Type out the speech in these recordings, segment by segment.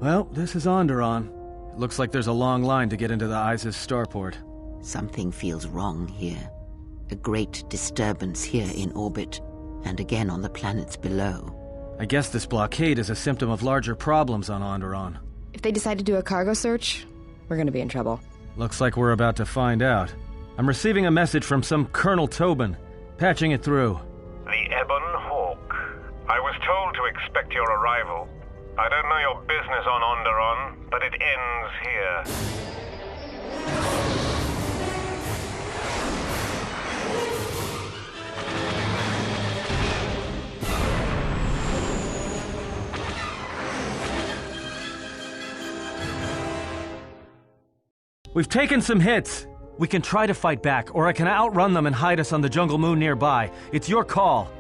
Well, this is Onderon. It looks like there's a long line to get into the Isis starport. Something feels wrong here. A great disturbance here in orbit, and again on the planets below. I guess this blockade is a symptom of larger problems on Onderon. If they decide to do a cargo search, we're gonna be in trouble. Looks like we're about to find out. I'm receiving a message from some Colonel Tobin. Patching it through. The Ebon Hawk. I was told to expect your arrival. I don't know your business on Onderon, but it ends here. We've taken some hits. We can try to fight back, or I can outrun them and hide us on the jungle moon nearby. It's your call.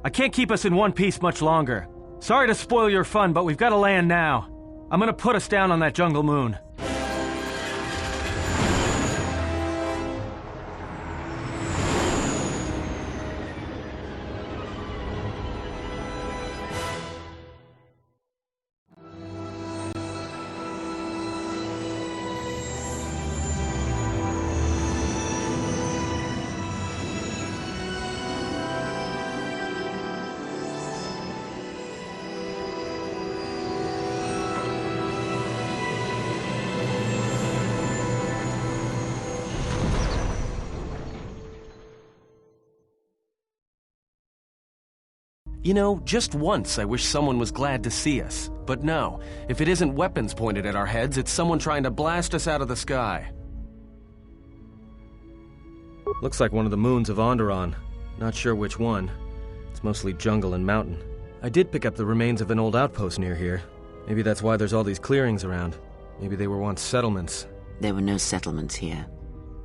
I can't keep us in one piece much longer. Sorry to spoil your fun, but we've got to land now. I'm gonna put us down on that jungle moon. You know, just once I wish someone was glad to see us. But no, if it isn't weapons pointed at our heads, it's someone trying to blast us out of the sky. Looks like one of the moons of Onderon. Not sure which one. It's mostly jungle and mountain. I did pick up the remains of an old outpost near here. Maybe that's why there's all these clearings around. Maybe they were once settlements. There were no settlements here.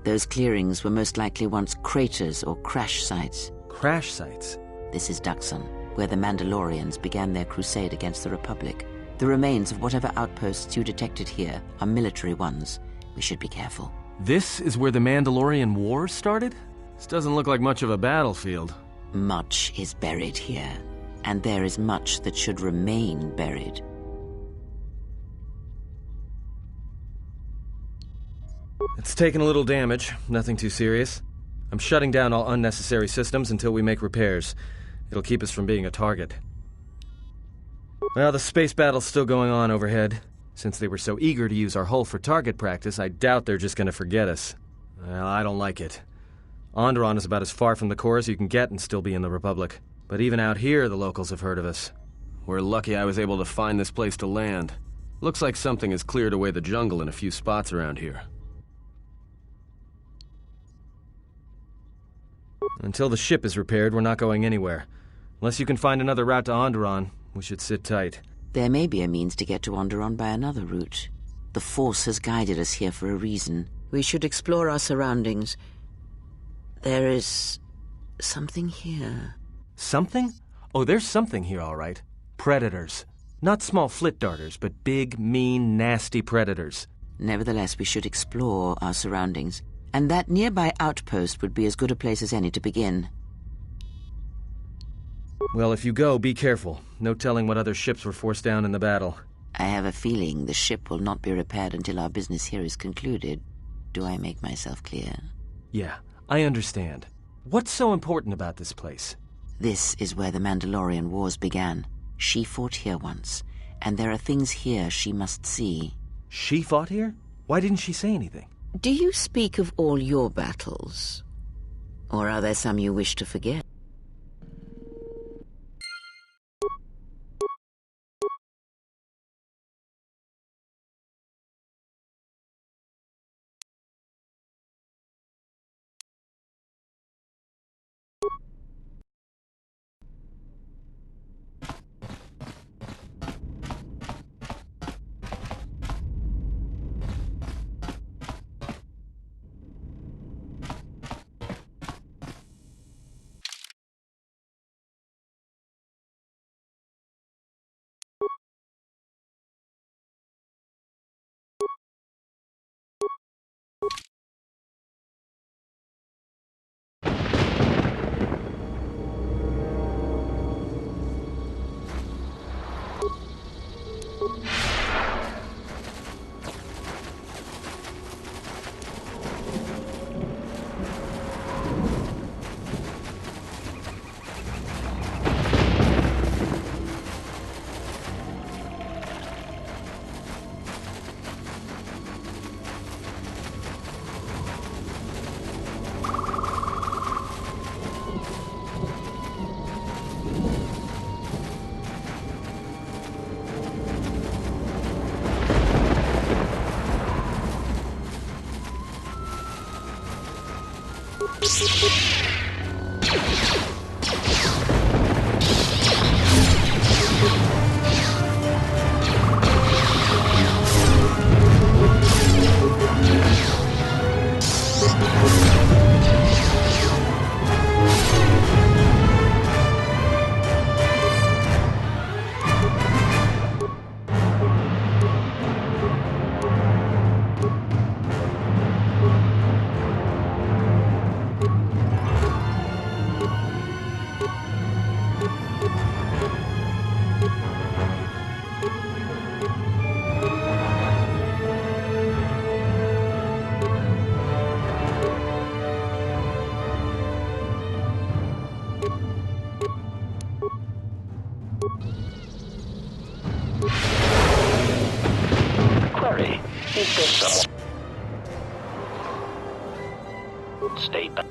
Those clearings were most likely once craters or crash sites. Crash sites? This is Dxun, where the Mandalorians began their crusade against the Republic. The remains of whatever outposts you detected here are military ones. We should be careful. This is where the Mandalorian Wars started? This doesn't look like much of a battlefield. Much is buried here, and there is much that should remain buried. It's taken a little damage, nothing too serious. I'm shutting down all unnecessary systems until we make repairs. It'll keep us from being a target. Well, the space battle's still going on overhead. Since they were so eager to use our hull for target practice, I doubt they're just gonna forget us. Well, I don't like it. Onderon is about as far from the core as you can get and still be in the Republic. But even out here, the locals have heard of us. We're lucky I was able to find this place to land. Looks like something has cleared away the jungle in a few spots around here. Until the ship is repaired, we're not going anywhere. Unless you can find another route to Onderon, we should sit tight. There may be a means to get to Onderon by another route. The Force has guided us here for a reason. We should explore our surroundings. There is something here. Something? Oh, there's something here, all right. Predators. Not small flit darters, but big, mean, nasty predators. Nevertheless, we should explore our surroundings. And that nearby outpost would be as good a place as any to begin. Well, if you go, be careful. No telling what other ships were forced down in the battle. I have a feeling the ship will not be repaired until our business here is concluded. Do I make myself clear? Yeah, I understand. What's so important about this place? This is where the Mandalorian Wars began. She fought here once, and there are things here she must see. She fought here? Why didn't she say anything? Do you speak of all your battles? Or are there some you wish to forget? Query. Is there someone? Stay back.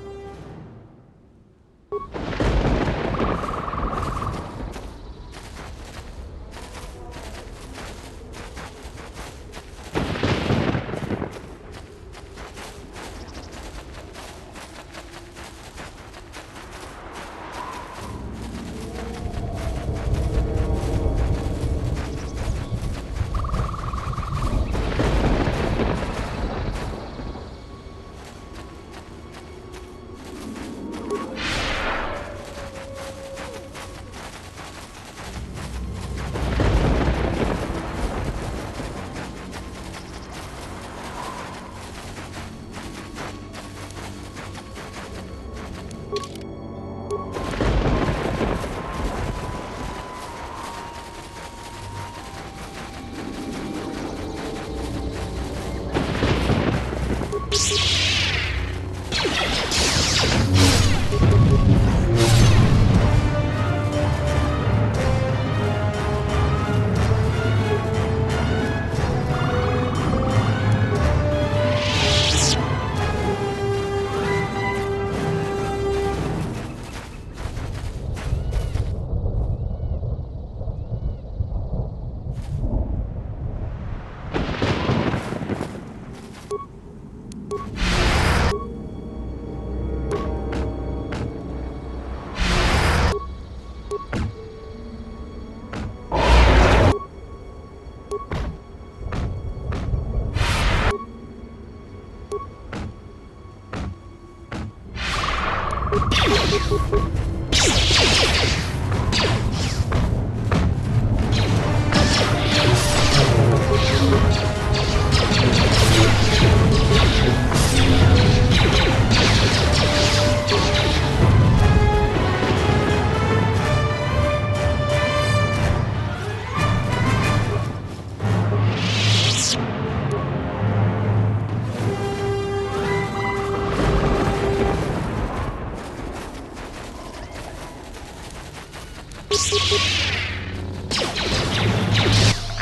Got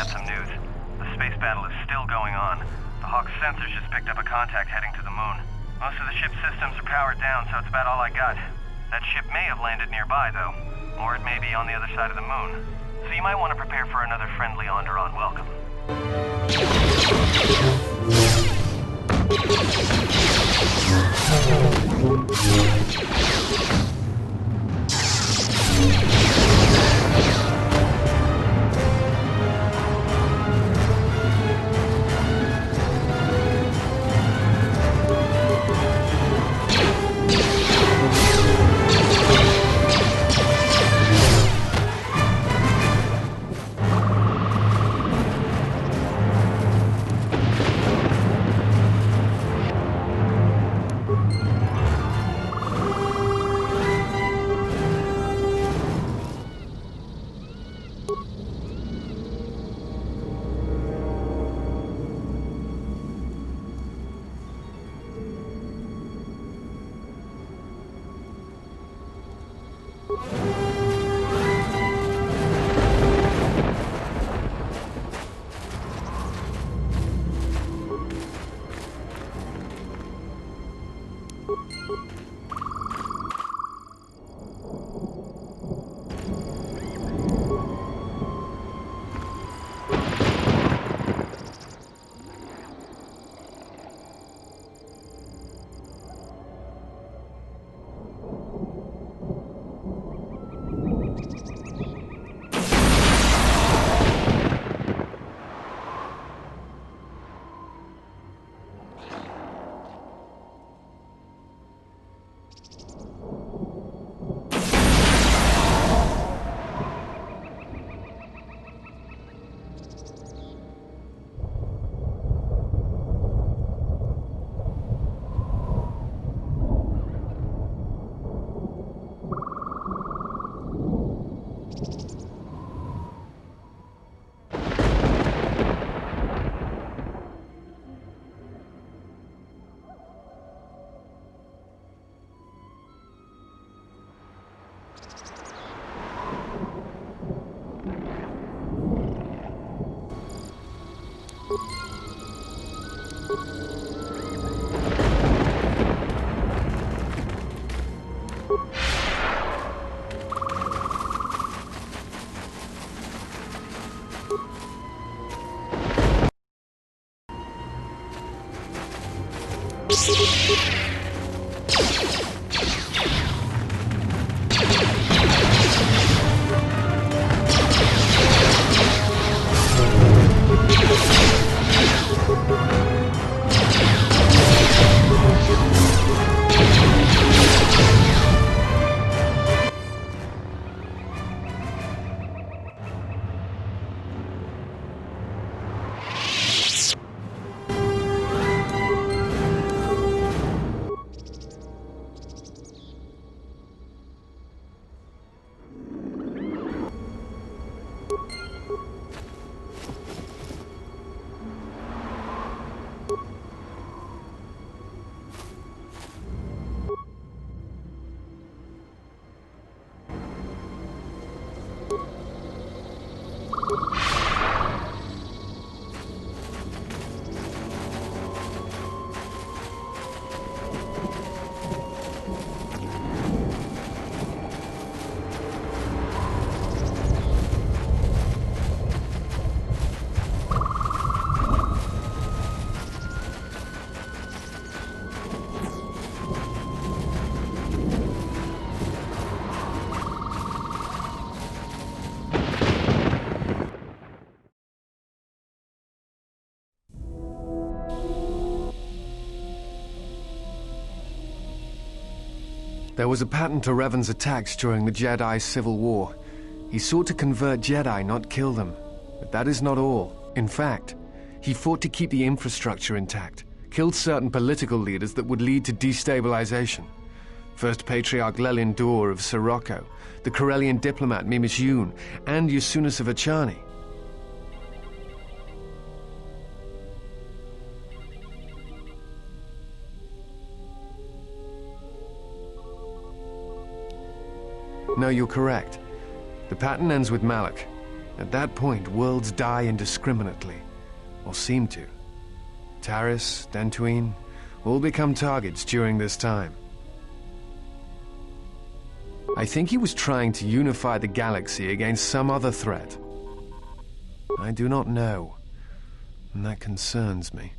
some news. The space battle is still going on. The Hawk's sensors just picked up a contact heading to the moon. Most of the ship's systems are powered down, so it's about all I got. That ship may have landed nearby, though. Or it may be on the other side of the moon. So you might want to prepare for another friendly Onderon welcome. There was a pattern to Revan's attacks during the Jedi Civil War. He sought to convert Jedi, not kill them. But that is not all. In fact, he fought to keep the infrastructure intact, killed certain political leaders that would lead to destabilization. First Patriarch Lelin Dur of Sirocco, the Corellian diplomat Mimis Yun, and Yusunas of Achani. No, you're correct. The pattern ends with Malak. At that point, worlds die indiscriminately. Or seem to. Taris, Dantooine, all become targets during this time. I think he was trying to unify the galaxy against some other threat. I do not know, and that concerns me.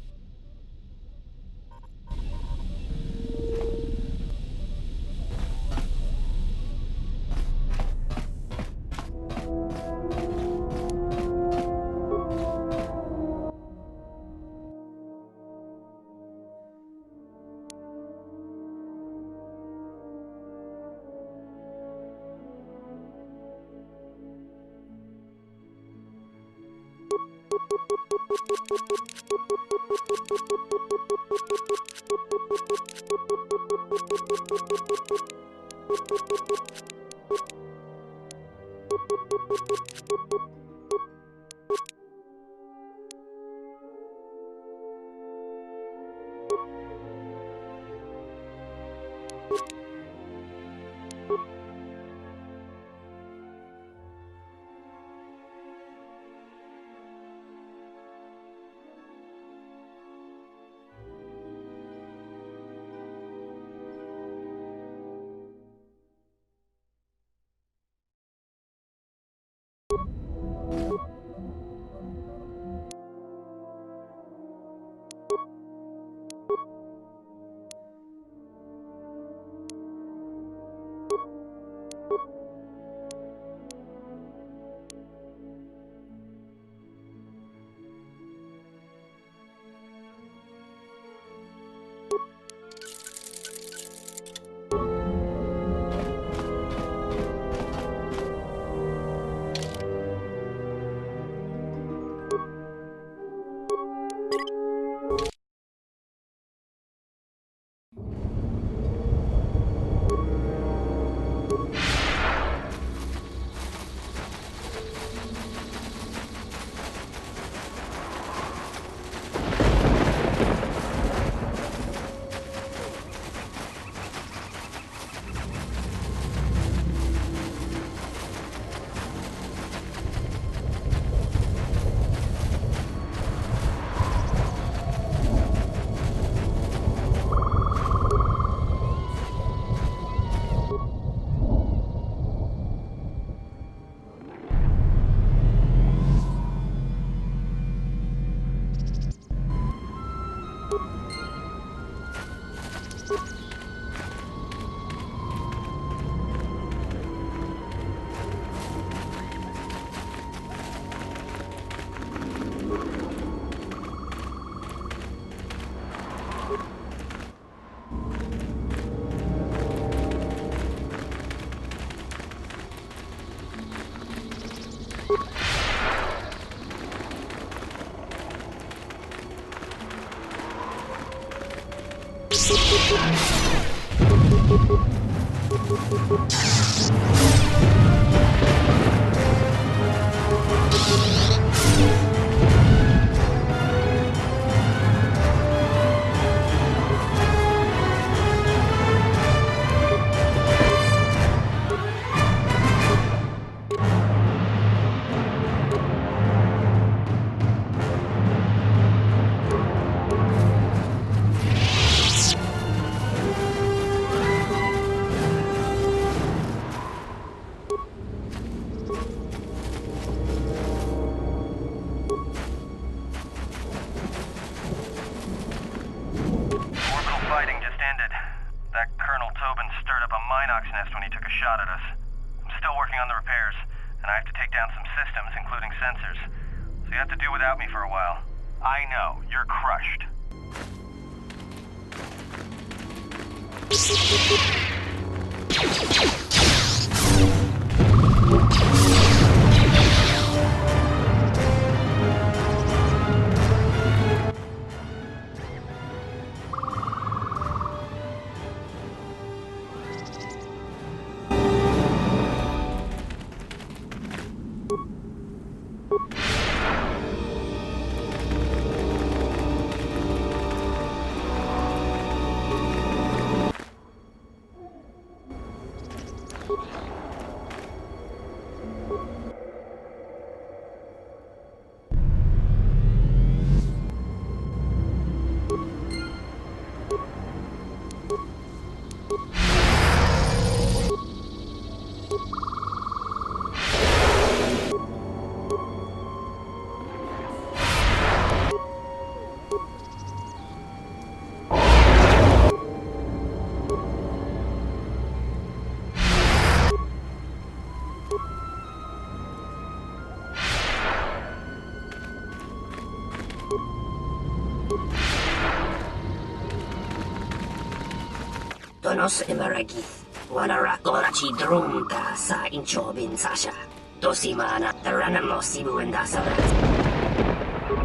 Donos emeragith, wanarakola chi drunka sa inchobin sasha. Dosimana, taranamo sibu and dasarat.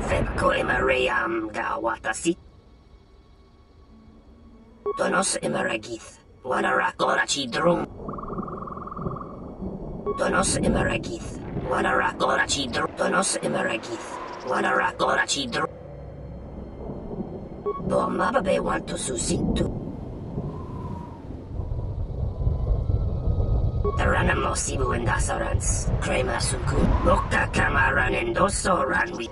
Febko emerayam ga watasi. Donos emeragith, wanarakola chi drun. Donos emeragith, wanarakola chi drun. Donos emeragith, wanarakola chi drun. Bomababe want to susintu. Taranamo sibu and dasarans. Krema suku. Boka kamaran and doso ranwi.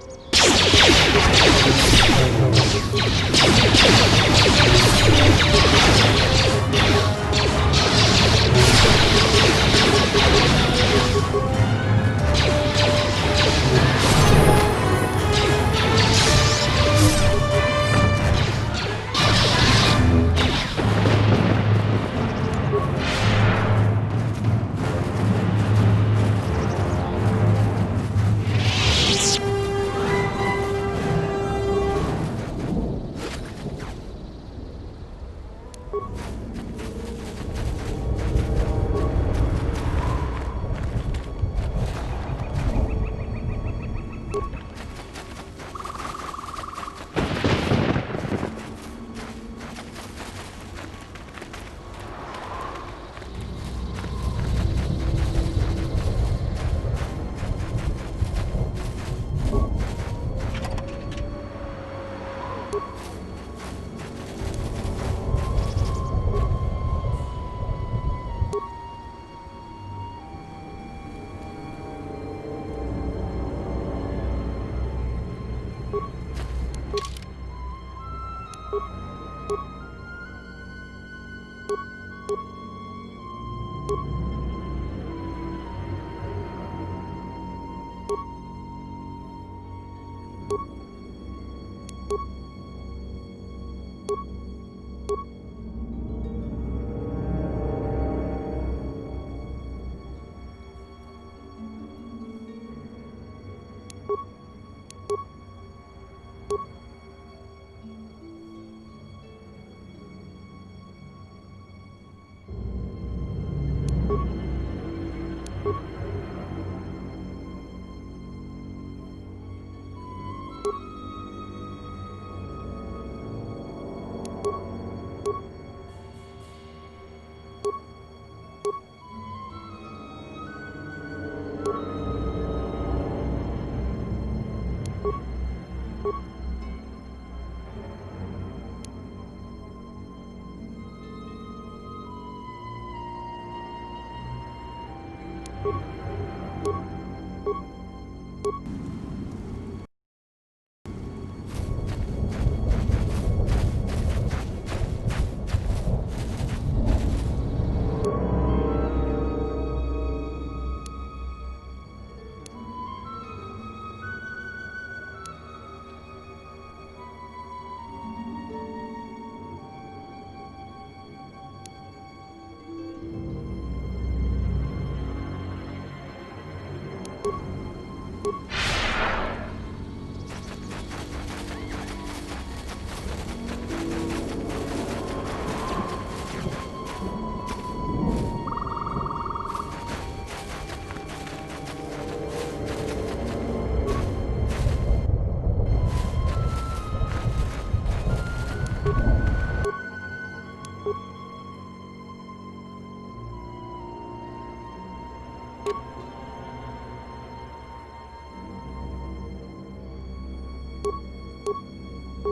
You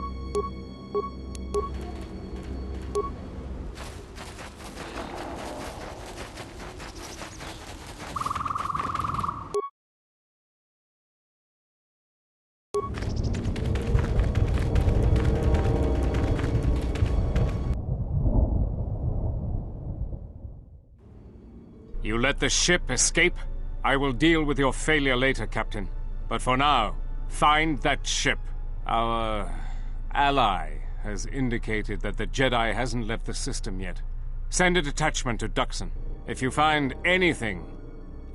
let the ship escape? I will deal with your failure later, Captain. But for now, find that ship. Our ally has indicated that the Jedi hasn't left the system yet. Send a detachment to Dxun. If you find anything,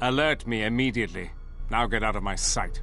alert me immediately. Now get out of my sight.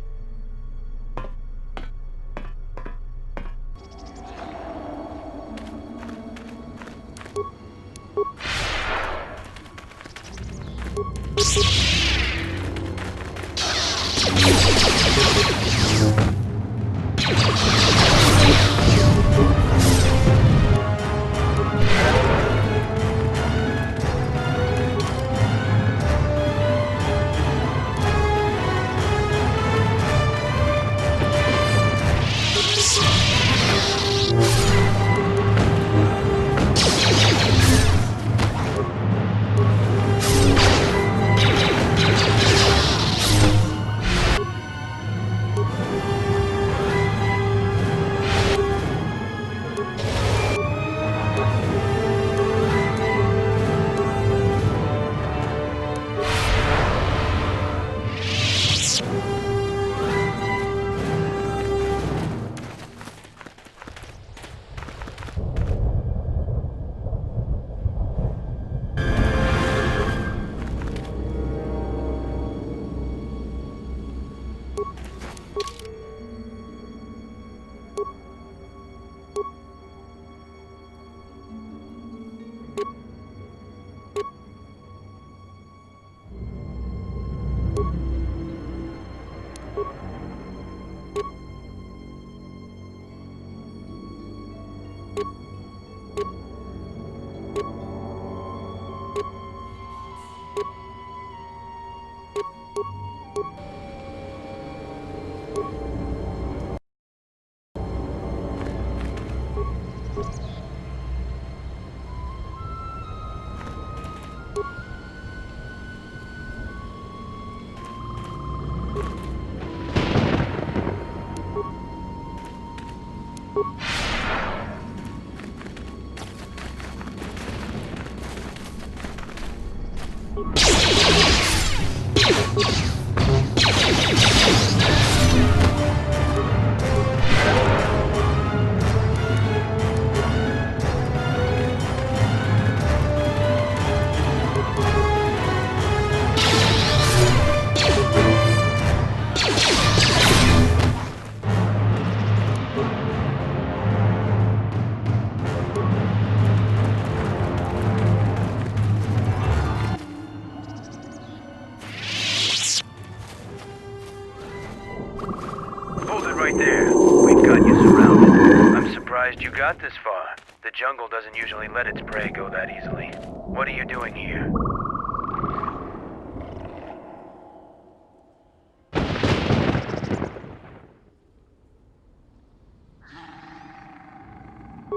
Right there. We've got you surrounded. I'm surprised you got this far. The jungle doesn't usually let its prey go that easily. What are you doing here?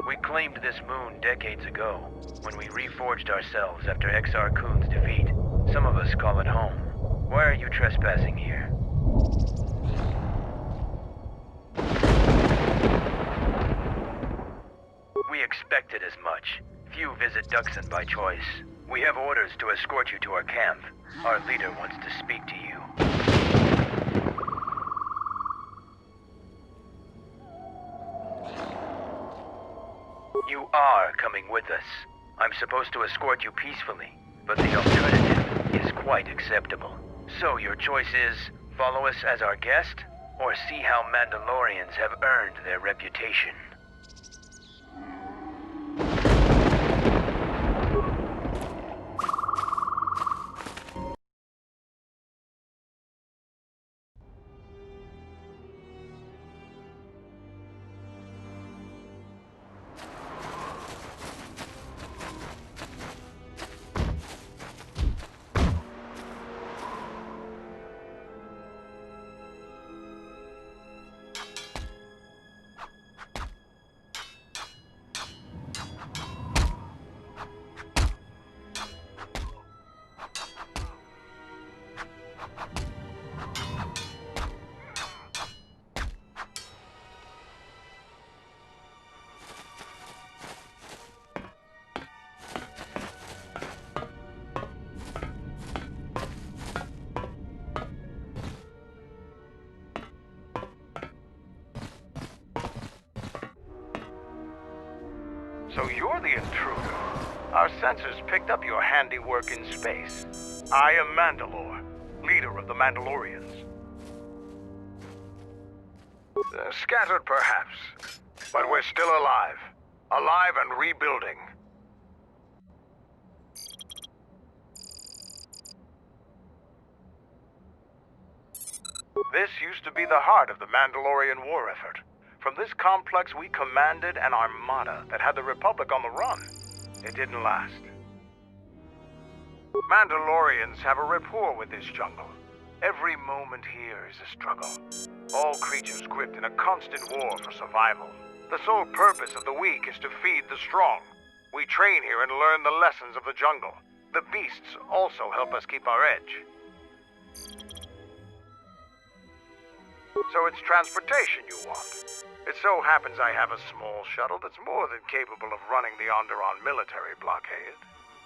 We claimed this moon decades ago, when we reforged ourselves after Exar Kun's defeat. Some of us call it home. Why are you trespassing here? We expected as much. Few visit Dxun by choice. We have orders to escort you to our camp. Our leader wants to speak to you. You are coming with us. I'm supposed to escort you peacefully, but the alternative is quite acceptable. So your choice is, follow us as our guest, or see how Mandalorians have earned their reputation. So you're the intruder. Our sensors picked up your handiwork in space. I am Mandalore, leader of the Mandalorians. Scattered perhaps, but we're still alive. Alive and rebuilding. This used to be the heart of the Mandalorian war effort. From this complex we commanded an armada that had the Republic on the run. It didn't last. Mandalorians have a rapport with this jungle. Every moment here is a struggle. All creatures gripped in a constant war for survival. The sole purpose of the weak is to feed the strong. We train here and learn the lessons of the jungle. The beasts also help us keep our edge. So it's transportation you want. It so happens I have a small shuttle that's more than capable of running the Onderon military blockade.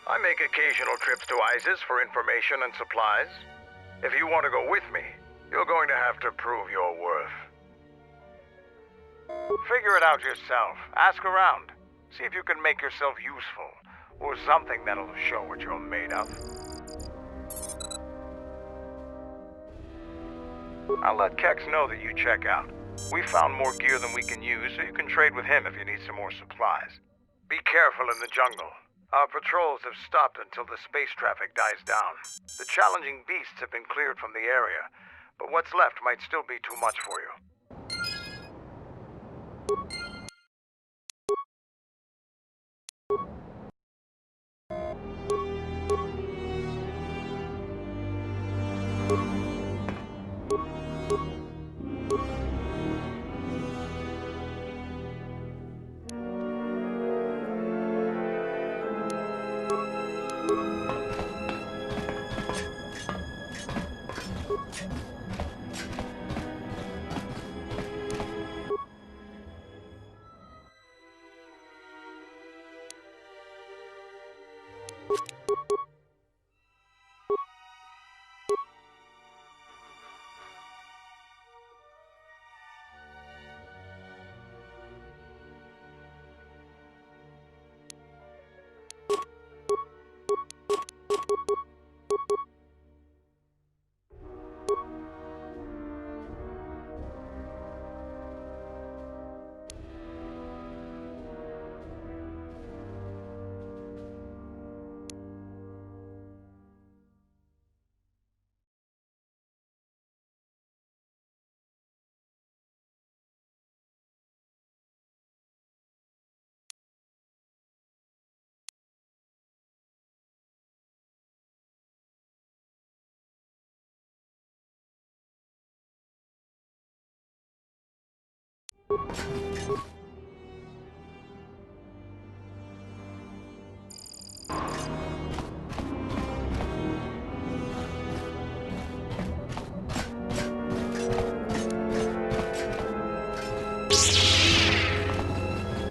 I make occasional trips to ISIS for information and supplies. If you want to go with me, you're going to have to prove your worth. Figure it out yourself. Ask around. See if you can make yourself useful, or something that'll show what you're made of. I'll let Kex know that you check out. We found more gear than we can use, so you can trade with him if you need some more supplies. Be careful in the jungle. Our patrols have stopped until the space traffic dies down. The challenging beasts have been cleared from the area, but what's left might still be too much for you.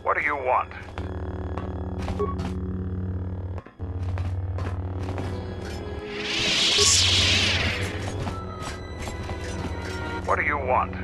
What do you want? What do you want?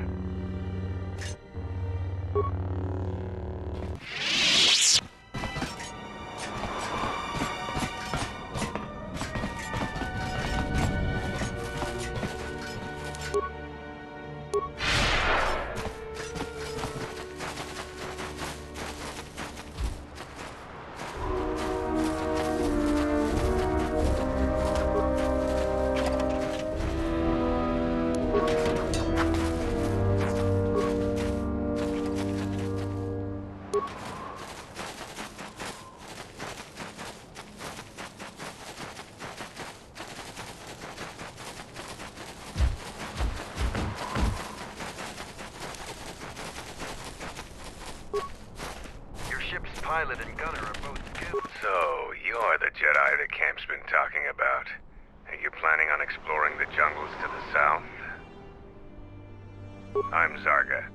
Pilot and gunner are both good. So, you're the Jedi the camp's been talking about. Are you planning on exploring the jungles to the south? I'm Zarga.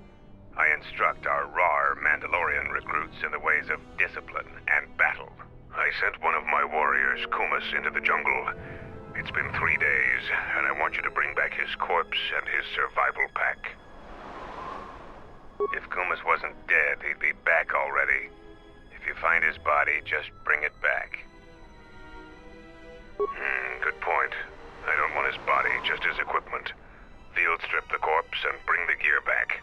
I instruct our raw Mandalorian recruits in the ways of discipline and battle. I sent one of my warriors, Kumas, into the jungle. It's been 3 days, and I want you to bring back his corpse and his survival pack. If Kumas wasn't dead, he'd be back already. If you find his body, just bring it back. Good point. I don't want his body, just his equipment. Field strip the corpse and bring the gear back.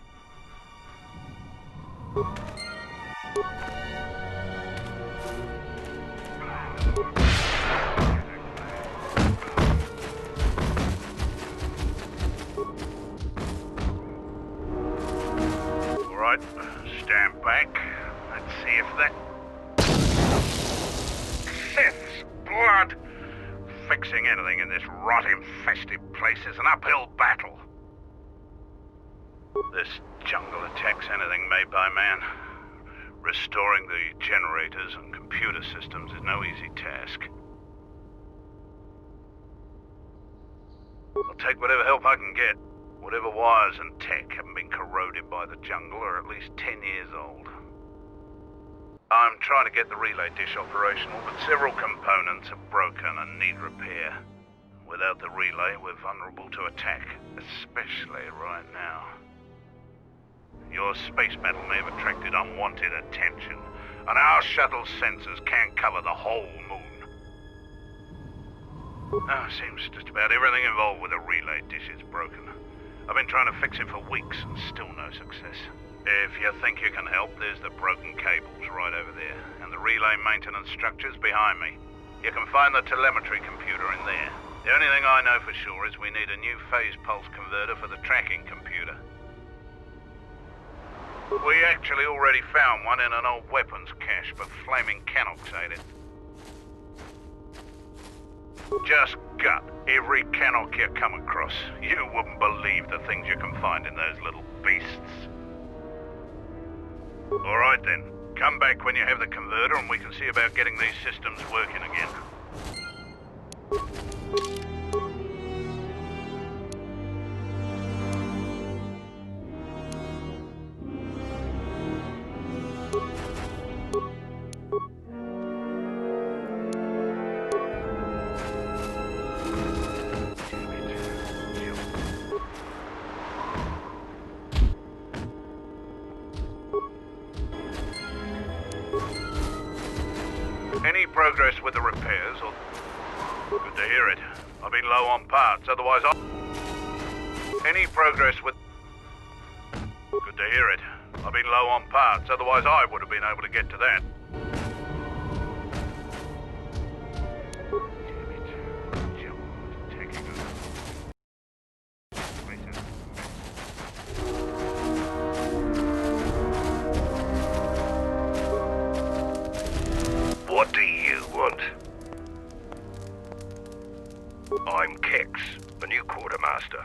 Alright, stand back. Let's see if that... Sith's blood! Fixing anything in this rot-infested place is an uphill battle. This jungle attacks anything made by man. Restoring the generators and computer systems is no easy task. I'll take whatever help I can get. Whatever wires and tech haven't been corroded by the jungle are at least 10 years old. I'm trying to get the relay dish operational, but several components are broken and need repair. Without the relay, we're vulnerable to attack, especially right now. Your space battle may have attracted unwanted attention, and our shuttle's sensors can't cover the whole moon. Seems just about everything involved with the relay dish is broken. I've been trying to fix it for weeks and still no success. If you think you can help, there's the broken cables right over there, and the relay maintenance structures behind me. You can find the telemetry computer in there. The only thing I know for sure is we need a new phase pulse converter for the tracking computer. We actually already found one in an old weapons cache, but flaming Canox ate it. Just gut every Canoc you come across. You wouldn't believe the things you can find in those little beasts. Alright then, come back when you have the converter and we can see about getting these systems working again. Any progress with the repairs, or... Good to hear it. I've been low on parts, otherwise Any progress with... Good to hear it. I've been low on parts, otherwise I would have been able to get to that. What do you want? I'm Kex, the new quartermaster.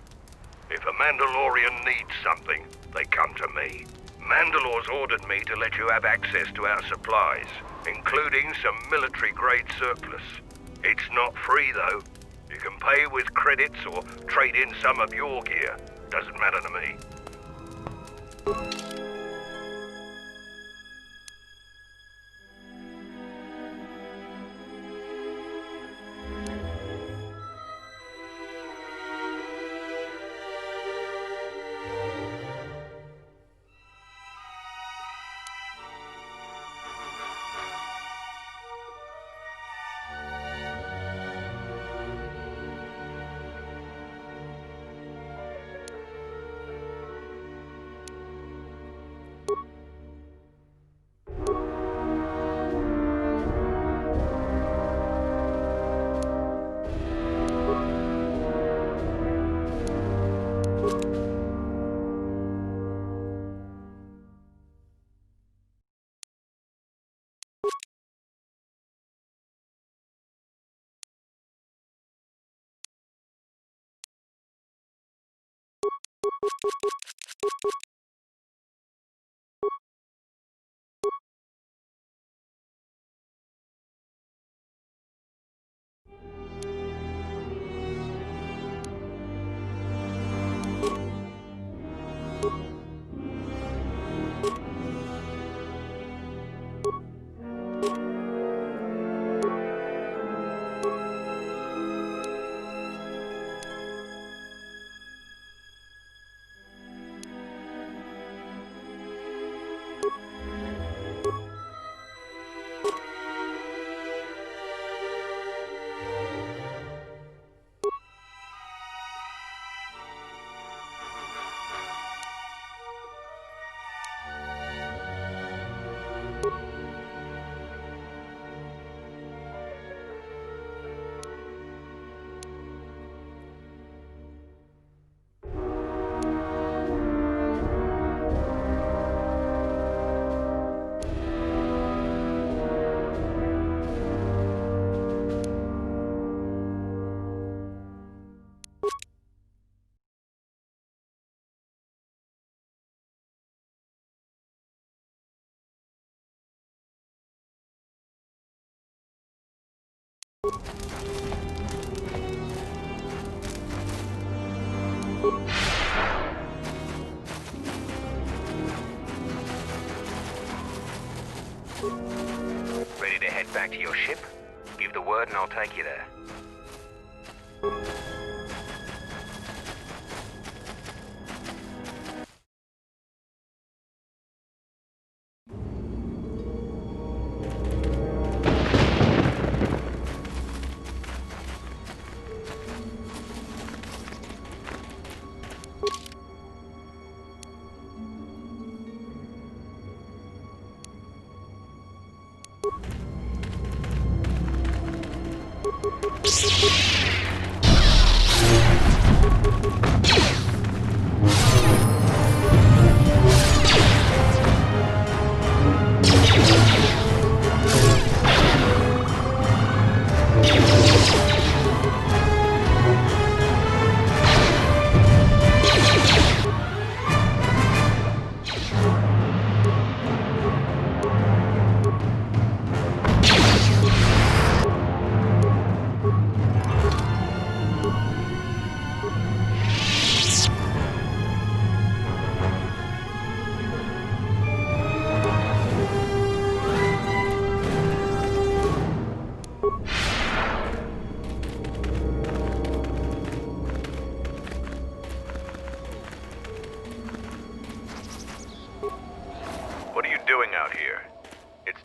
If a Mandalorian needs something, they come to me. Mandalore's ordered me to let you have access to our supplies, including some military-grade surplus. It's not free, though. You can pay with credits or trade in some of your gear. Doesn't matter to me. Ready to head back to your ship? Give the word and I'll take you there.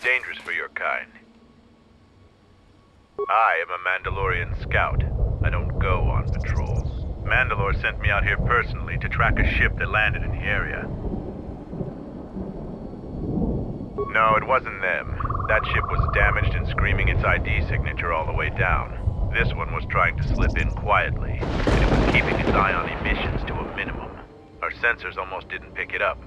Dangerous for your kind. I am a Mandalorian scout. I don't go on patrols. Mandalore sent me out here personally to track a ship that landed in the area. No, it wasn't them. That ship was damaged and screaming its ID signature all the way down. This one was trying to slip in quietly, and it was keeping its eye on emissions to a minimum. Our sensors almost didn't pick it up.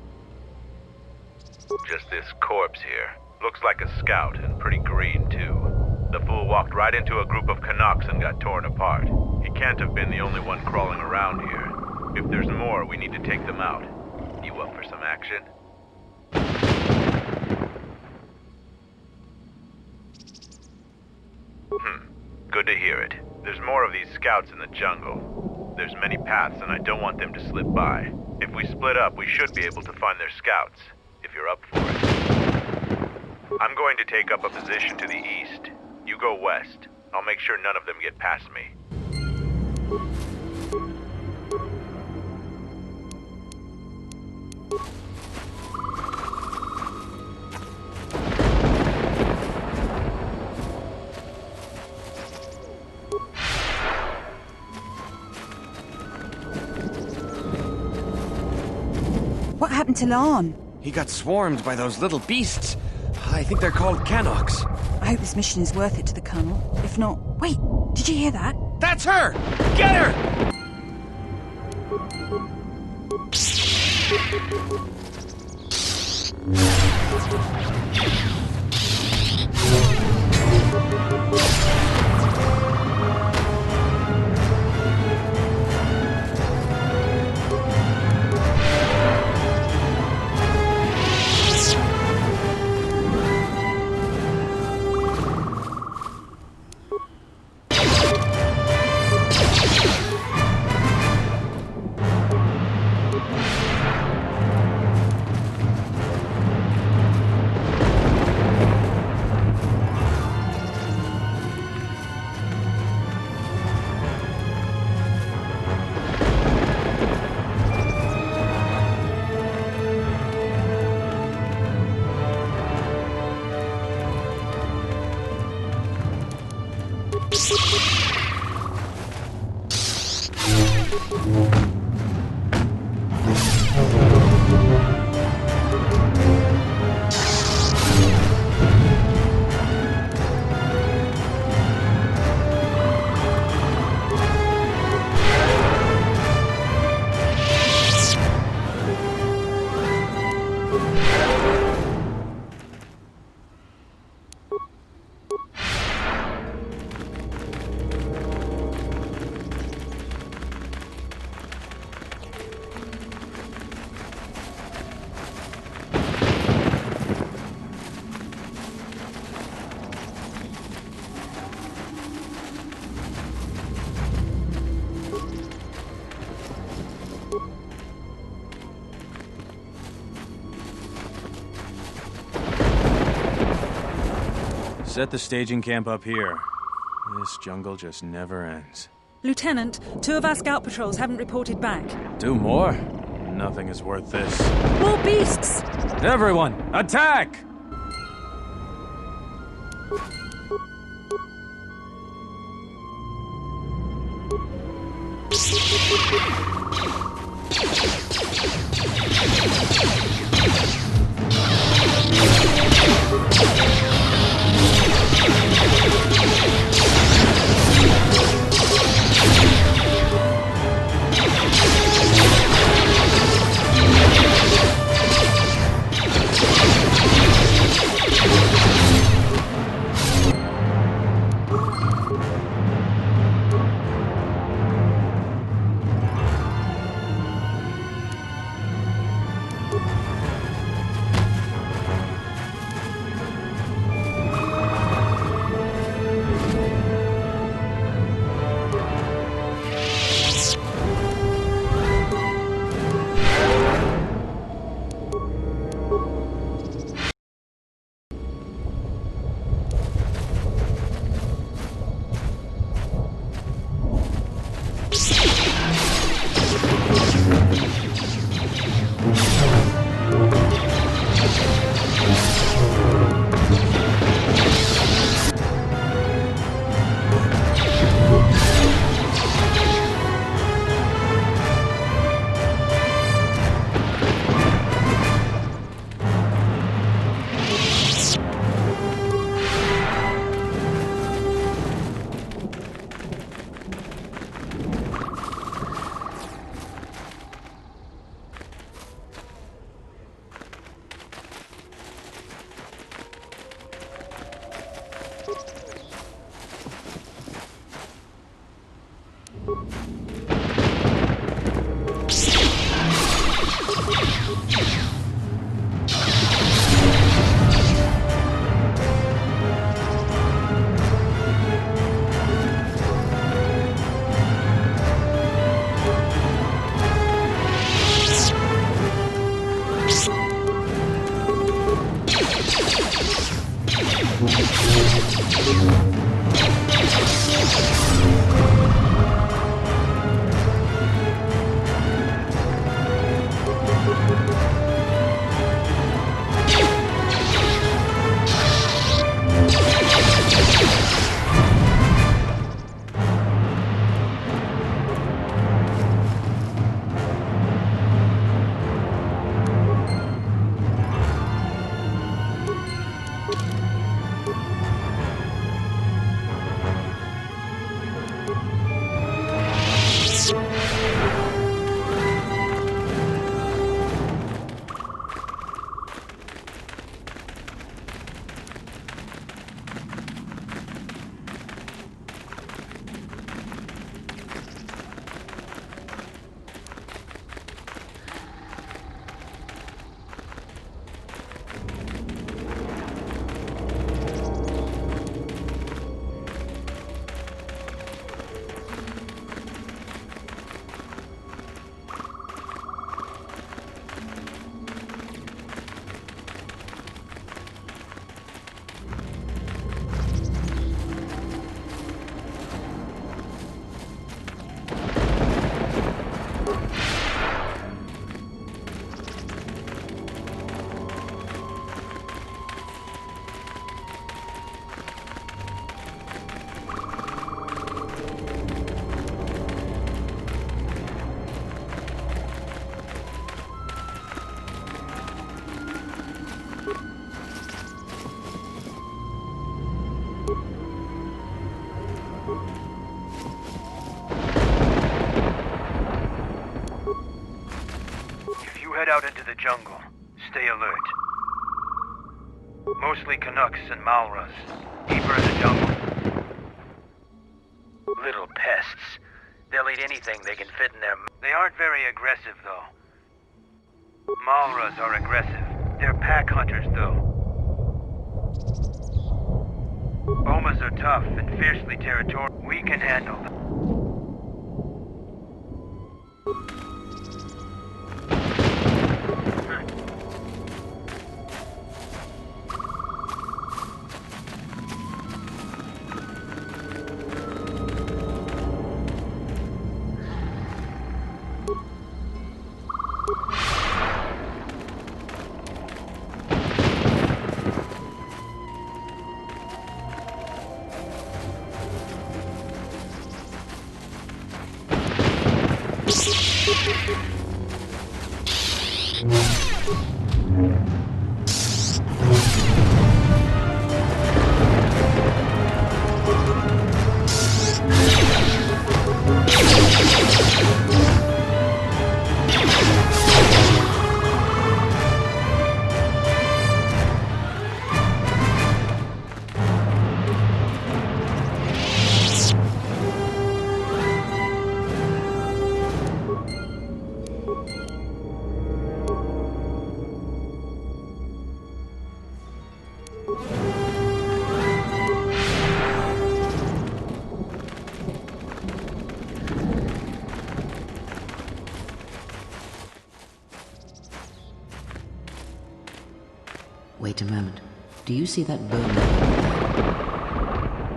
Just this corpse here. Looks like a scout, and pretty green, too. The fool walked right into a group of Canucks and got torn apart. He can't have been the only one crawling around here. If there's more, we need to take them out. You up for some action? Good to hear it. There's more of these scouts in the jungle. There's many paths, and I don't want them to slip by. If we split up, we should be able to find their scouts, if you're up for it. I'm going to take up a position to the east. You go west. I'll make sure none of them get past me. What happened to Lan? He got swarmed by those little beasts. I think they're called Canucks. I hope this mission is worth it to the Colonel. If not... Wait, did you hear that? That's her! Get her! Set the staging camp up here. This jungle just never ends. Lieutenant, 2 of our scout patrols haven't reported back. 2 more? Nothing is worth this. More beasts! Everyone, attack! Head out into the jungle. Stay alert. Mostly Canucks and Malras. Deeper in the jungle. Little pests. They'll eat anything they can fit in their... They aren't very aggressive, though. Malras are aggressive. They're pack hunters, though. Bomas are tough and fiercely territorial. We can handle them. Wait a moment. Do you see that bone?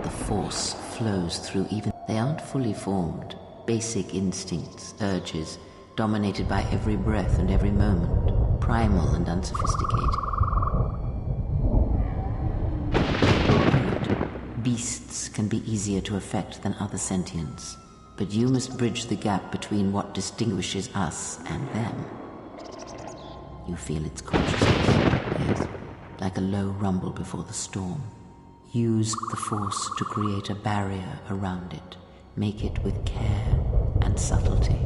The Force flows through even... They aren't fully formed. Basic instincts, urges, dominated by every breath and every moment. Primal and unsophisticated. Beasts can be easier to affect than other sentients. But you must bridge the gap between what distinguishes us and them. You feel its consciousness, yes. Like a low rumble before the storm. Use the Force to create a barrier around it. Make it with care and subtlety.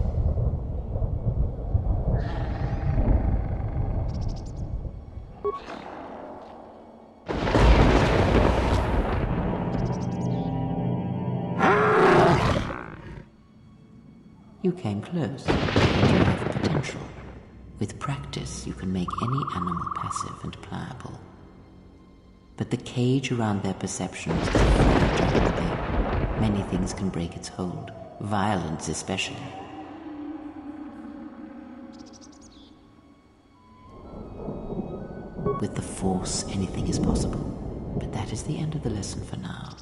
You came close, and you have potential. With practice, you can make any animal passive and pliable. But the cage around their perceptions is a fragile thing. Many things can break its hold, violence especially. With the Force, anything is possible. But that is the end of the lesson for now.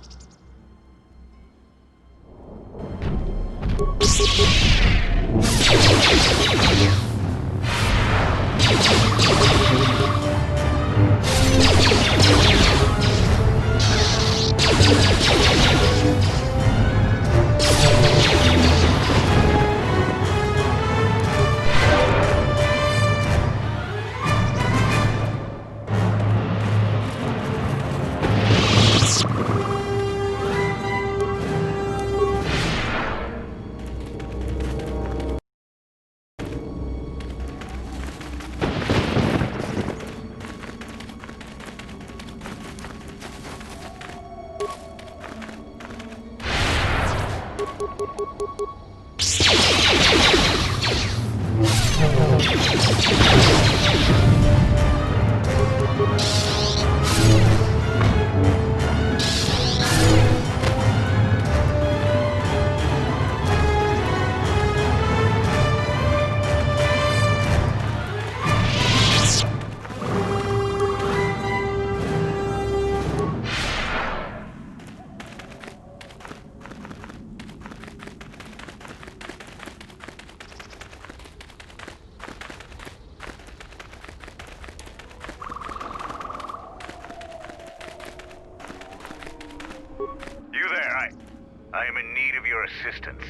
I am in need of your assistance.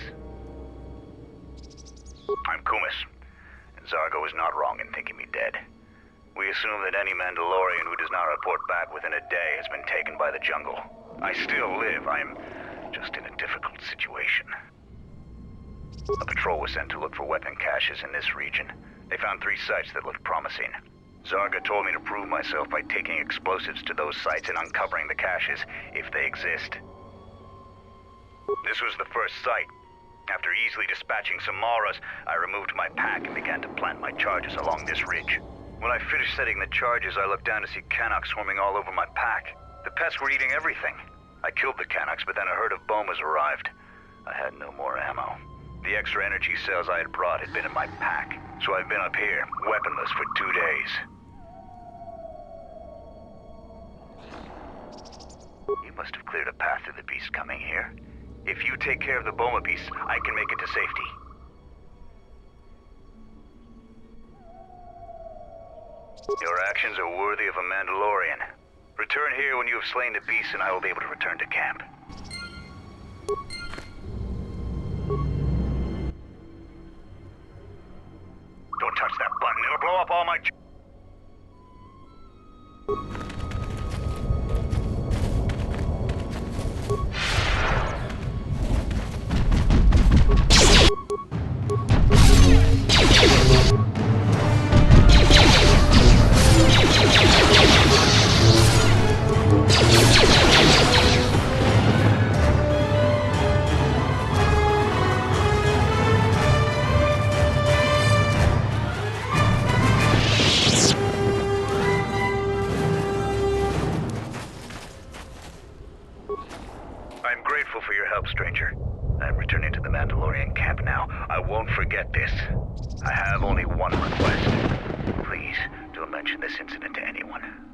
I'm Kumis, and Zargo is not wrong in thinking me dead. We assume that any Mandalorian who does not report back within a day has been taken by the jungle. I still live. I am just in a difficult situation. A patrol was sent to look for weapon caches in this region. They found 3 sites that looked promising. Zarga told me to prove myself by taking explosives to those sites and uncovering the caches, if they exist. This was the first site. After easily dispatching some Maras, I removed my pack and began to plant my charges along this ridge. When I finished setting the charges, I looked down to see Canucks swarming all over my pack. The pests were eating everything. I killed the Canucks, but then a herd of Bomas arrived. I had no more ammo. The extra energy cells I had brought had been in my pack, so I've been up here, weaponless for 2 days. You must have cleared a path through the beast coming here. If you take care of the Boma beasts, I can make it to safety. Your actions are worthy of a Mandalorian. Return here when you have slain the beasts and I will be able to return to camp. Don't touch that button, it'll blow up all my... grateful for your help, stranger. I'm returning to the Mandalorian camp now. I won't forget this. I have only one request. Please, don't mention this incident to anyone.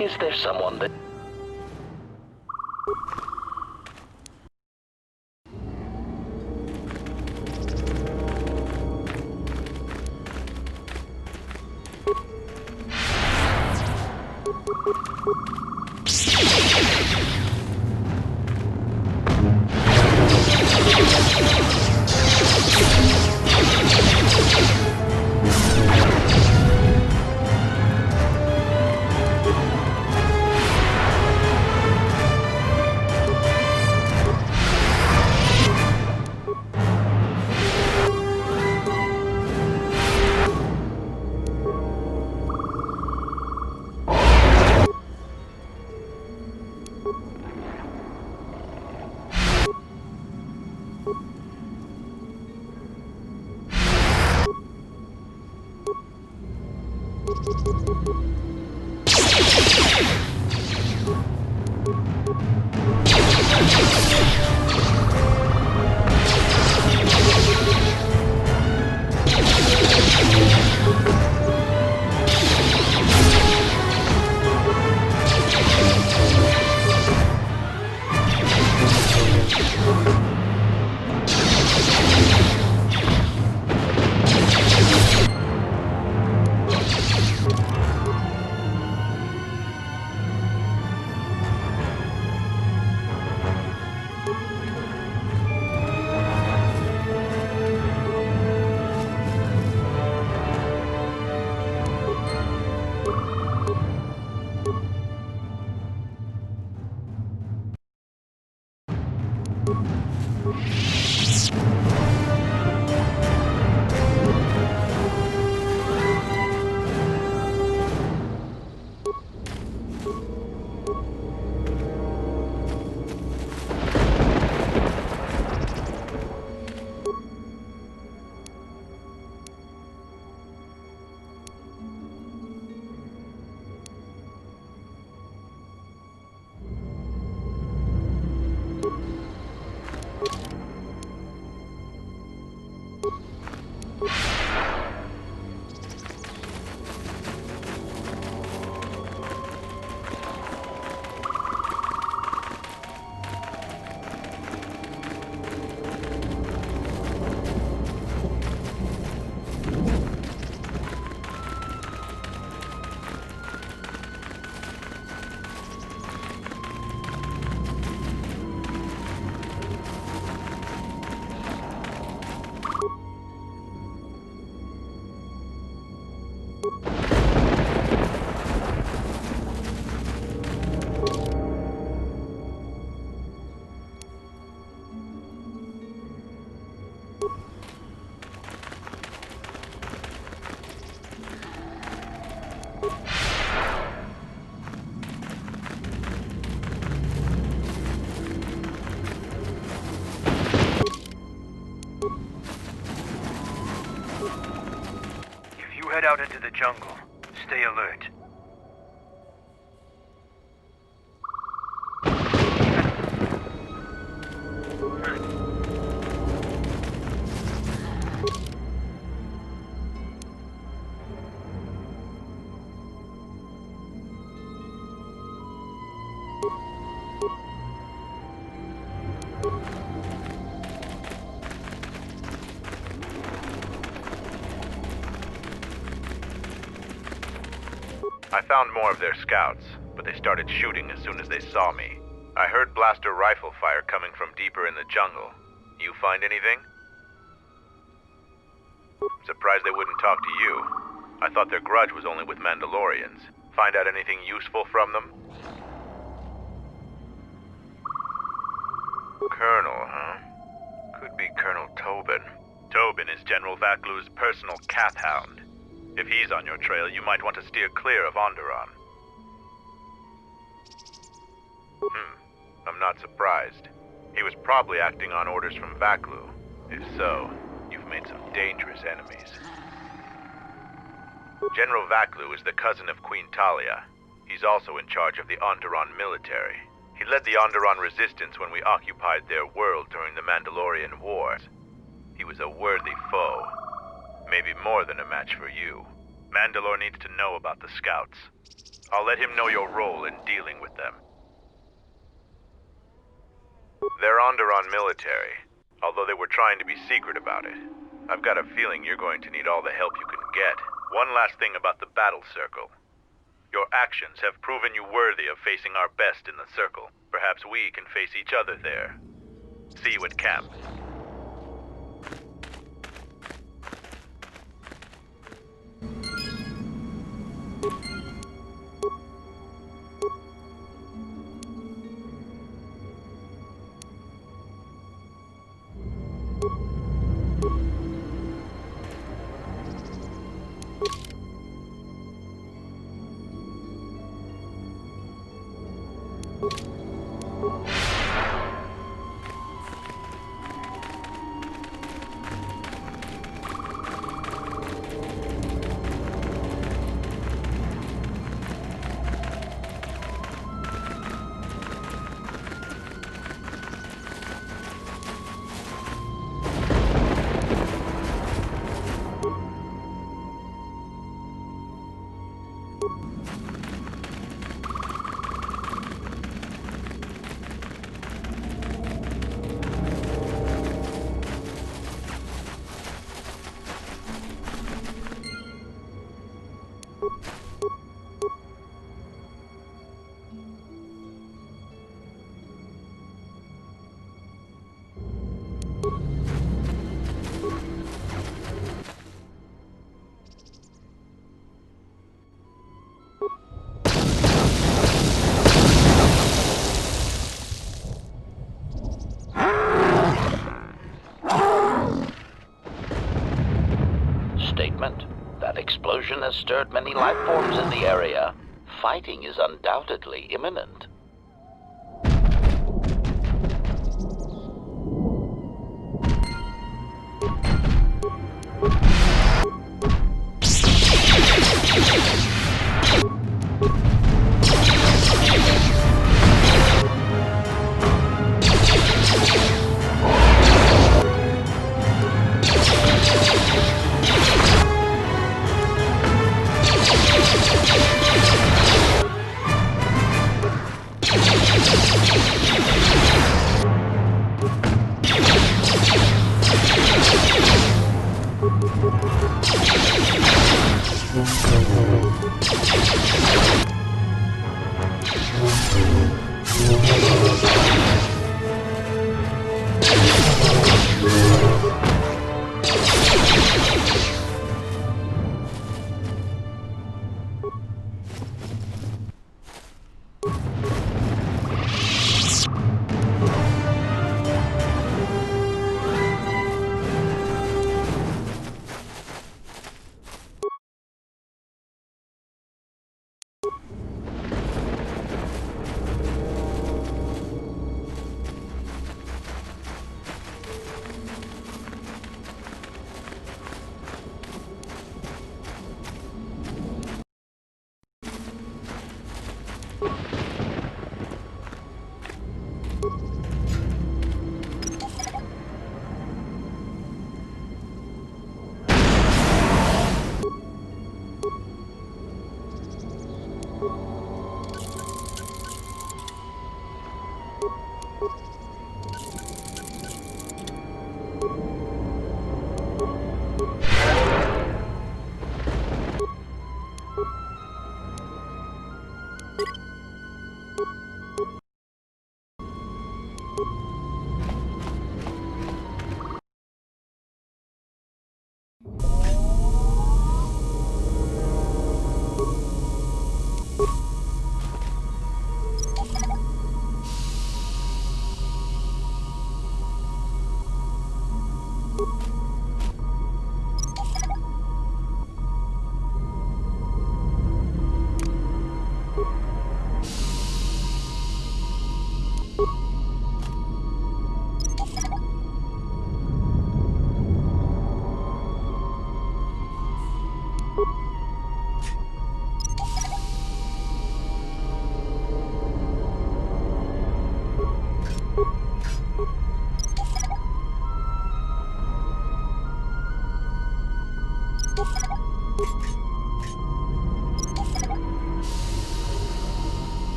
Is there someone that... Head out into the jungle. Stay alert. I found more of their scouts, but they started shooting as soon as they saw me. I heard blaster rifle fire coming from deeper in the jungle. You find anything? Surprised they wouldn't talk to you. I thought their grudge was only with Mandalorians. Find out anything useful from them? Colonel, huh? Could be Colonel Tobin. Tobin is General Vaklu's personal cat hound. If he's on your trail, you might want to steer clear of Onderon. I'm not surprised. He was probably acting on orders from Vaklu. If so, you've made some dangerous enemies. General Vaklu is the cousin of Queen Talia. He's also in charge of the Onderon military. He led the Onderon resistance when we occupied their world during the Mandalorian Wars. He was a worthy foe. Maybe more than a match for you. Mandalore needs to know about the scouts. I'll let him know your role in dealing with them. They're Onderon military, although they were trying to be secret about it. I've got a feeling you're going to need all the help you can get. One last thing about the battle circle. Your actions have proven you worthy of facing our best in the circle. Perhaps we can face each other there. See you at camp. That explosion has stirred many life forms in the area. Fighting is undoubtedly imminent.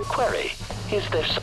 Query, is there some...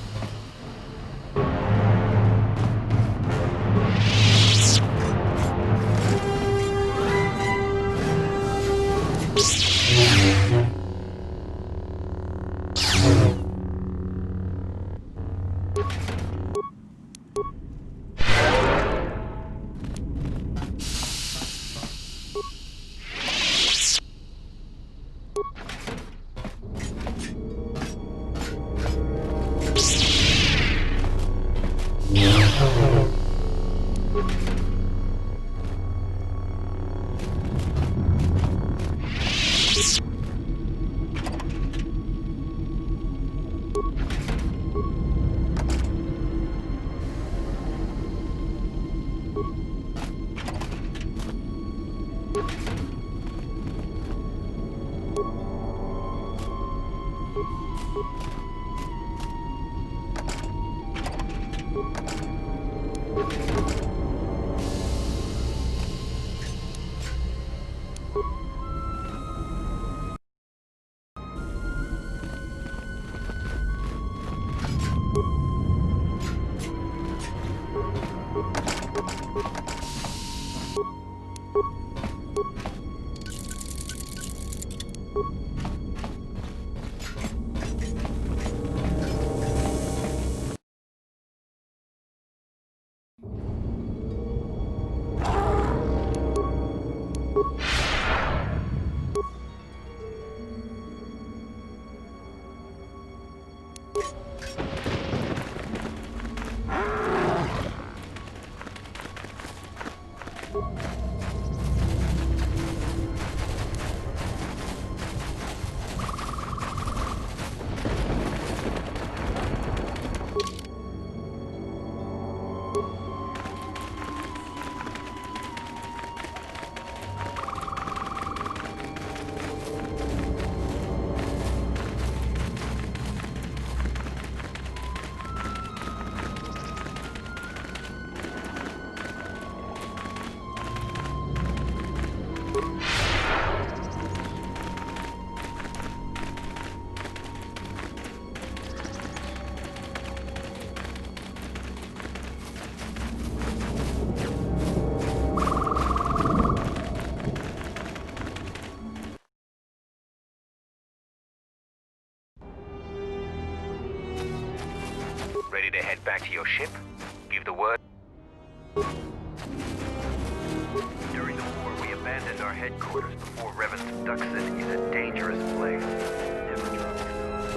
Ready to head back to your ship? Give the word. During the war, we abandoned our headquarters before Revan's Dxun is a dangerous place. Never trust.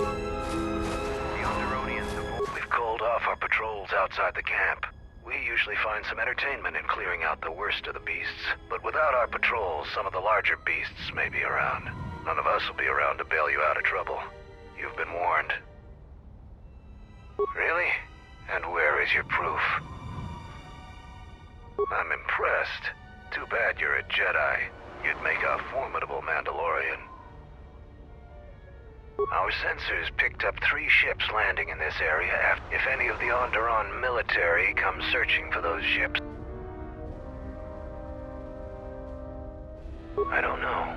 The Onderonians have... We've called off our patrols outside the camp. We usually find some entertainment in clearing out the worst of the beasts. But without our patrols, some of the larger beasts may be around. None of us will be around to bail you out of trouble. You've been warned. Really? And where is your proof? I'm impressed. Too bad you're a Jedi. You'd make a formidable Mandalorian. Our sensors picked up 3 ships landing in this area. If any of the Onderon military comes searching for those ships... I don't know.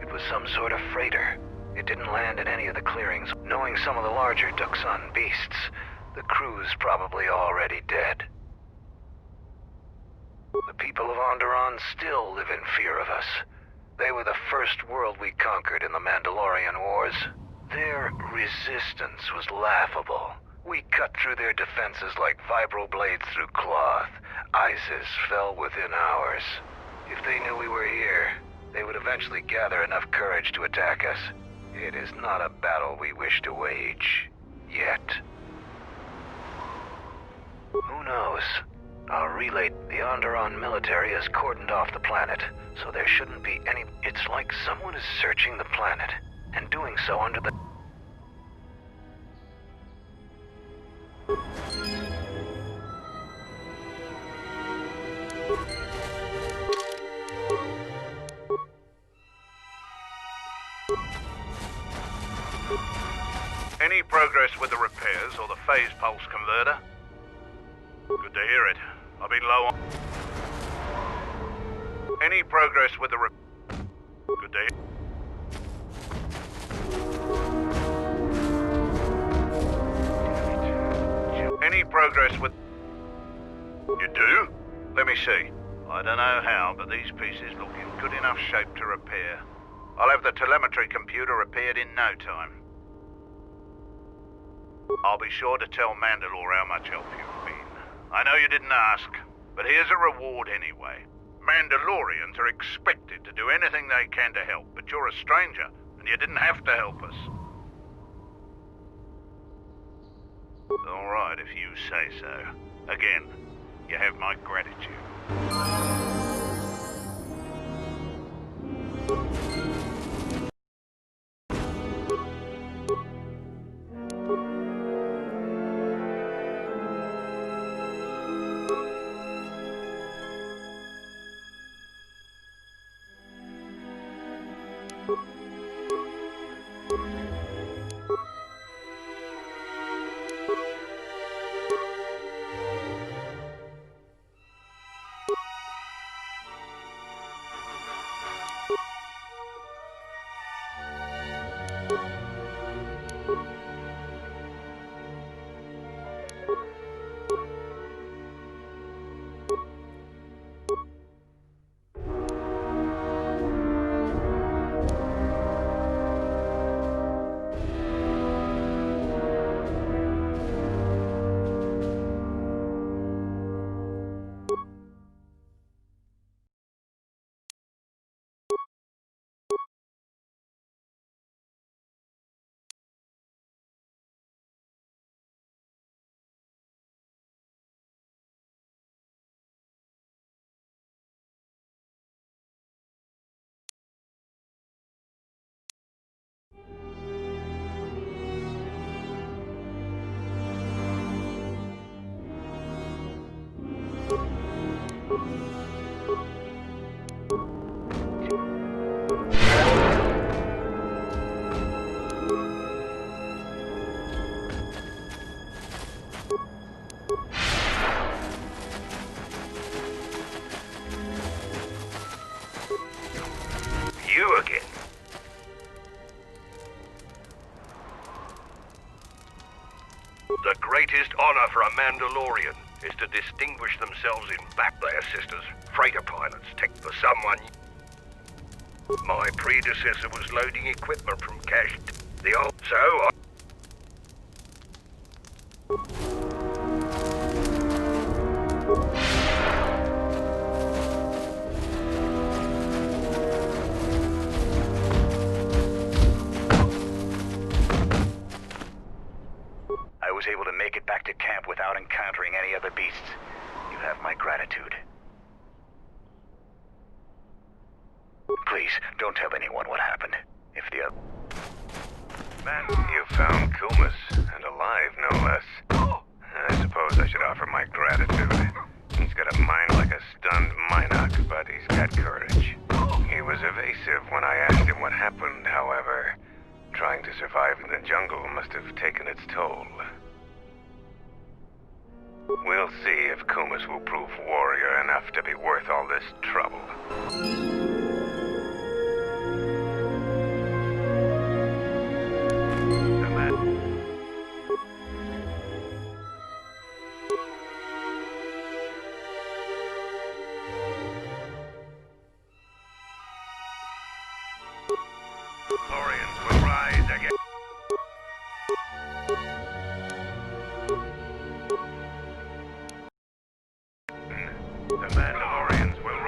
It was some sort of freighter. It didn't land in any of the clearings. Knowing some of the larger Dxun beasts, the crew's probably already dead. The people of Onderon still live in fear of us. They were the first world we conquered in the Mandalorian Wars. Their resistance was laughable. We cut through their defenses like vibroblades through cloth. ISIS fell within hours. If they knew we were here, they would eventually gather enough courage to attack us. It is not a battle we wish to wage. Yet. Who knows? I'll relay. The Onderon military has cordoned off the planet, so there shouldn't be any... It's like someone is searching the planet, and doing so under the... Any progress with the repairs or the phase pulse converter? Good to hear it. I've been low on... Any progress with the Good to hear... Any progress with... You do? Let me see. I don't know how, but these pieces look in good enough shape to repair. I'll have the telemetry computer repaired in no time. I'll be sure to tell Mandalore how much help you've been. I know you didn't ask, but here's a reward anyway. Mandalorians are expected to do anything they can to help, but you're a stranger, and you didn't have to help us. All right, if you say so. Again, you have my gratitude. You again. The greatest honor for a Mandalorian is to distinguish themselves in battle. They assist as freighter pilots, take for someone. My predecessor was loading equipment from cached. The old... So I... I was able to make it back to camp without encountering any other beasts. You have my gratitude. Please, don't tell anyone what happened. If the other... Man, you found Kumas, and alive, no less. I suppose I should offer my gratitude. He's got a mind like a stunned Minoc, but he's got courage. He was evasive when I asked him what happened, however. Trying to survive in the jungle must have taken its toll. We'll see if Kumas will prove warrior enough to be worth all this trouble. Mandalorians will rise again. The Mandalorians will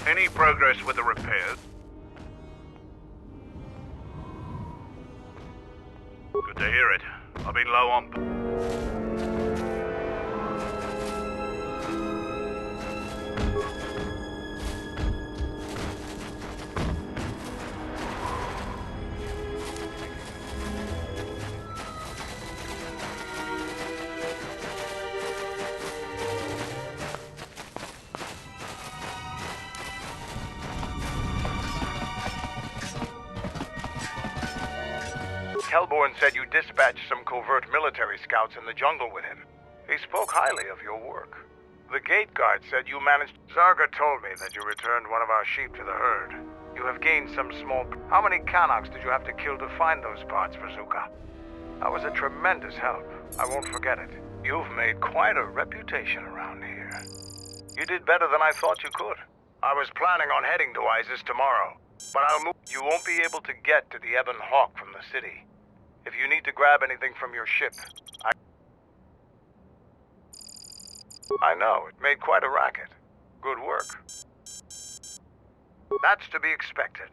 Any progress with the repairs? Good to hear it. I've been low on... Hellborn said you dispatched some covert military scouts in the jungle with him. He spoke highly of your work. The gate guard said you managed... Zarga told me that you returned one of our sheep to the herd. You have gained some small... How many Kanaks did you have to kill to find those parts for Zuka? That was a tremendous help. I won't forget it. You've made quite a reputation around here. You did better than I thought you could. I was planning on heading to Isis tomorrow, but I'll move... You won't be able to get to the Ebon Hawk from the city. If you need to grab anything from your ship, I know, it made quite a racket. Good work. That's to be expected.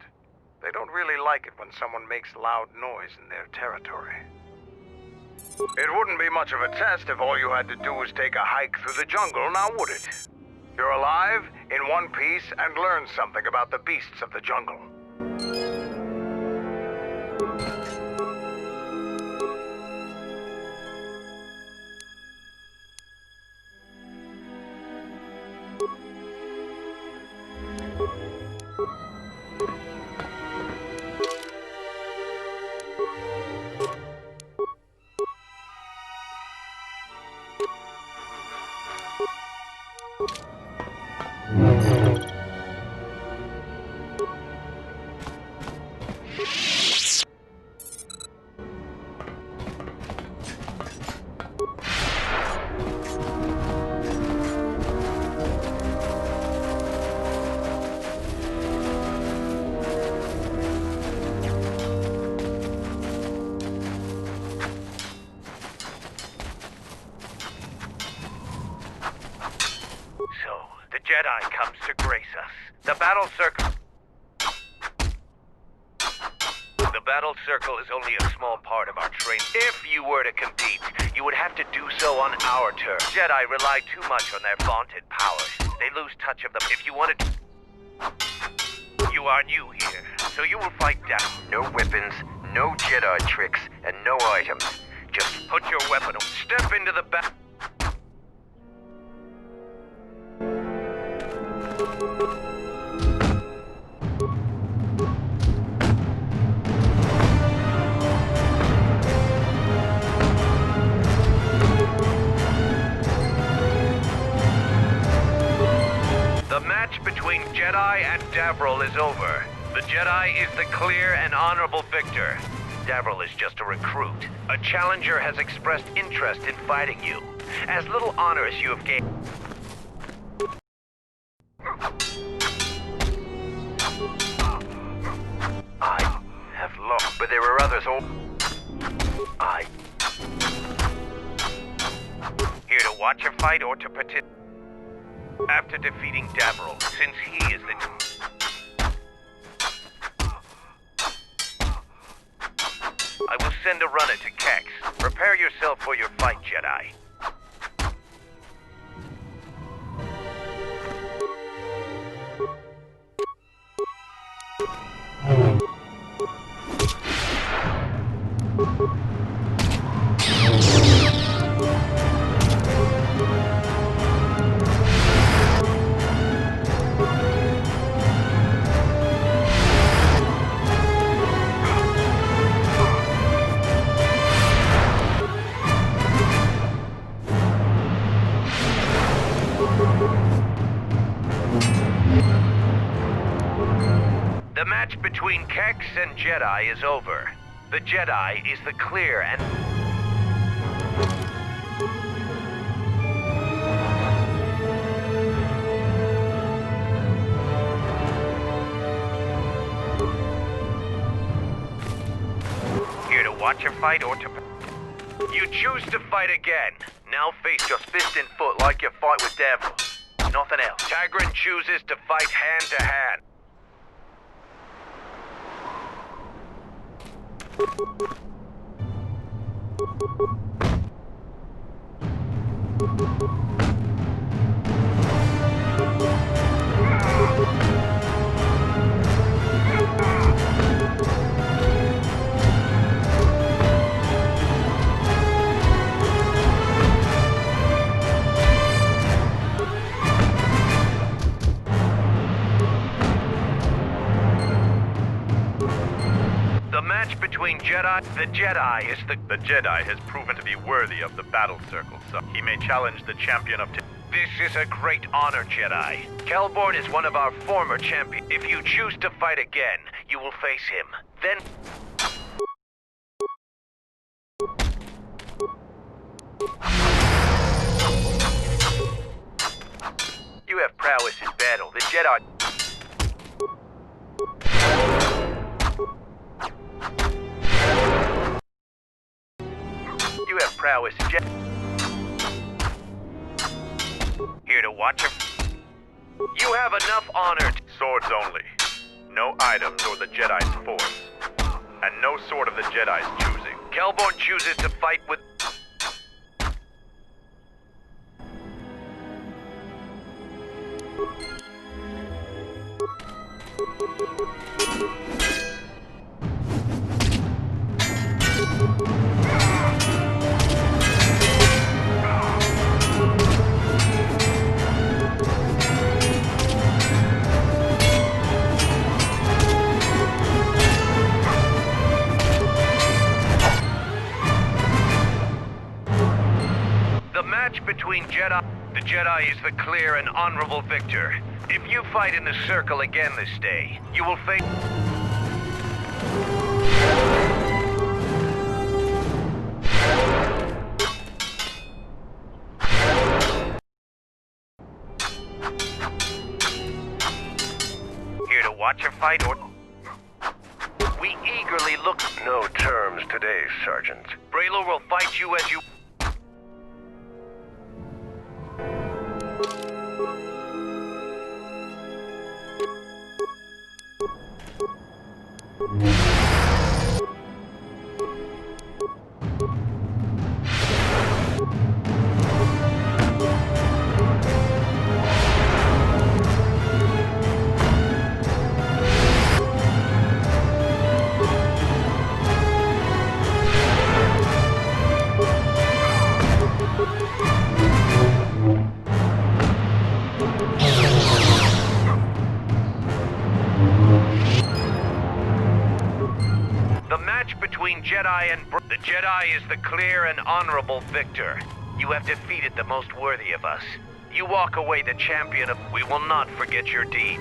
They don't really like it when someone makes loud noise in their territory. It wouldn't be much of a test if all you had to do was take a hike through the jungle, now would it? You're alive, in one piece, and learn something about the beasts of the jungle. Jedi comes to grace us. The battle circle... The battle circle is only a small part of our training. If you were to compete, you would have to do so on our turf. Jedi rely too much on their vaunted powers. They lose touch of them. If you wanted to... You are new here, so you will fight down. No weapons, no Jedi tricks, and no items. Just put your weapon away. Step into the battle. The match between Jedi and Davril is over. The Jedi is the clear and honorable victor. Davril is just a recruit. A challenger has expressed interest in fighting you. As little honor as you have gained... I have lost, but there are others all... Here to watch a fight or to participate? After defeating Davril, since he is the... I will send a runner to Kex. Prepare yourself for your fight, Jedi. The match between Kex and Jedi is over. The Jedi is the clear and... Here to watch a fight or to... You choose to fight again. Now face your fist and foot like you fight with Davril. Nothing else. Tagrin chooses to fight hand to hand. The match between Jedi... The Jedi has proven to be worthy of the battle circle, so he may challenge the champion of... This is a great honor, Jedi. Kelborn is one of our former champions. If you choose to fight again, you will face him. Then... You have prowess in battle. The Jedi... You have prowess in Here to watch him. You have enough honor. Swords only. No items or the Jedi's force. And no sword of the Jedi's choosing. Kelborn chooses to fight with... Between Jedi... The Jedi is the clear and honorable victor. If you fight in the circle again this day, you will face... Here to watch a fight or... We eagerly look... No terms today, Sergeant. Braylo will fight you as you... Jedi and... The Jedi is the clear and honorable victor. You have defeated the most worthy of us. You walk away the champion of... We will not forget your deed.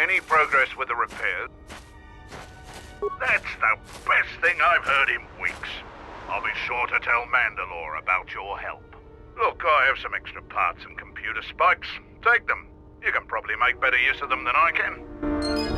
Any progress with the repairs? That's the best thing I've heard in weeks. I'll be sure to tell Mandalore about your help. Look, I have some extra parts and computer spikes. Take them. You can probably make better use of them than I can.